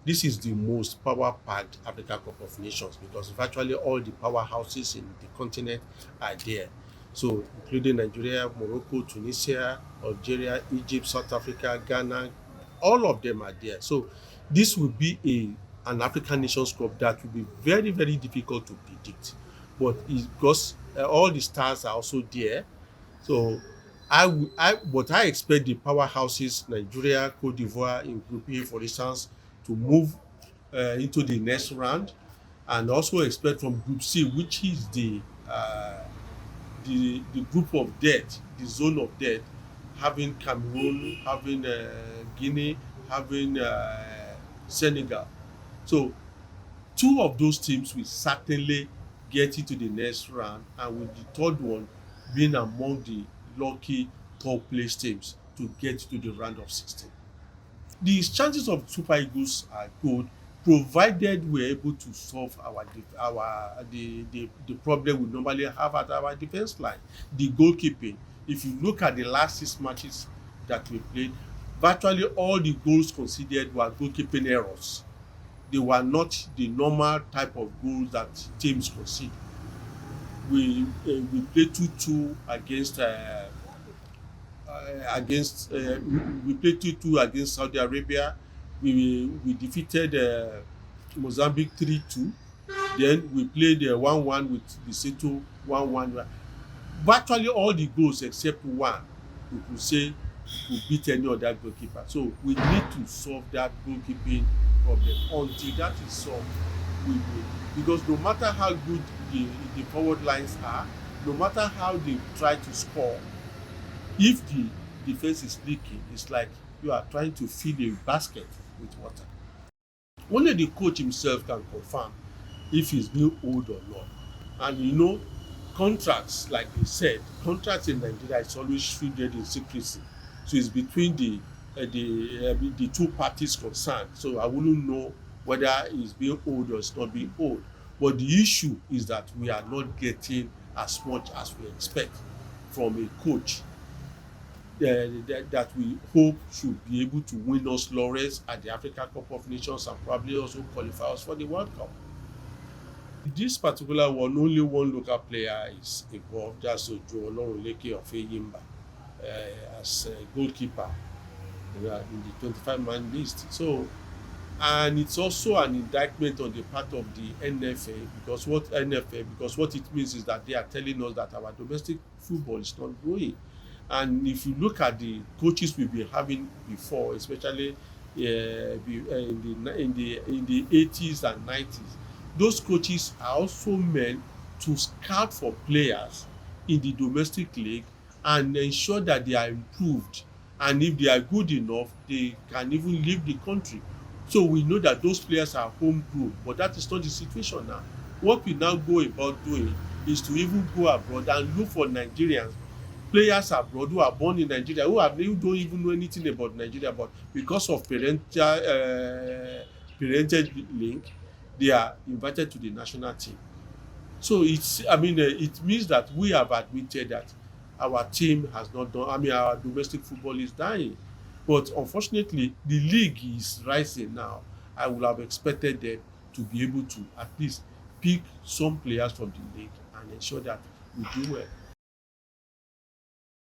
This is the most power-packed Africa Cup of Nations because virtually all the powerhouses in the continent are there. So, including Nigeria, Morocco, Tunisia, Algeria, Egypt, South Africa, Ghana, all of them are there. So, this will be an African Nations Cup that will be very, very difficult to predict. But it's because all the stars are also there, so but I expect the powerhouses, Nigeria, Cote d'Ivoire in Group A, for instance, to move into the next round, and also expect from Group C, which is the group of death, the zone of death, having Cameroon, having Guinea, having Senegal. So two of those teams will certainly get into the next round, and with the third one being among the lucky top place teams to get to the round of 16. The chances of Super Eagles are good provided we're able to solve the problem we normally have at our defense line, the goalkeeping. If you look at the last 6 matches that we played, virtually all the goals conceded were goalkeeping errors. They were not the normal type of goals that teams concede. We played 2-2 we played 2-2 against Saudi Arabia. We defeated Mozambique 3-2. Then we played 1-1 with Lesotho 1-1. Virtually all the goals except one, we could say we could beat any other goalkeeper. So we need to solve that goalkeeping problem. Until that is solved, we will. Because no matter how good the forward lines are, no matter how they try to score, if the defense is leaking, it's like you are trying to fill a basket with water. Only the coach himself can confirm if he's being owed or not. And contracts, like they said, contracts in Nigeria is always treated in secrecy. So it's between the two parties concerned. So I wouldn't know whether it's being owed or it's not being owed. But the issue is that we are not getting as much as we expect from a coach that we hope should be able to win us laurels at the Africa Cup of Nations and probably also qualify us for the World Cup. This particular one, only one local player is involved. That's Ojo Olorunleke of Eyimba as a goalkeeper in the 25-man list. So, and it's also an indictment on the part of the because what it means is that they are telling us that our domestic football is not growing. And if you look at the coaches we've been having before, especially in the 80s and 90s, those coaches are also meant to scout for players in the domestic league and ensure that they are improved. And if they are good enough, they can even leave the country. So we know that those players are homegrown, but that is not the situation now. What we now go about doing is to even go abroad and look for Nigerians, players abroad who are born in Nigeria, who don't even know anything about Nigeria, but because of parental link, they are invited to the national team. So it means that we have admitted that our team has not done. Our domestic football is dying, but unfortunately, the league is rising now. I would have expected them to be able to at least pick some players from the league and ensure that we do well.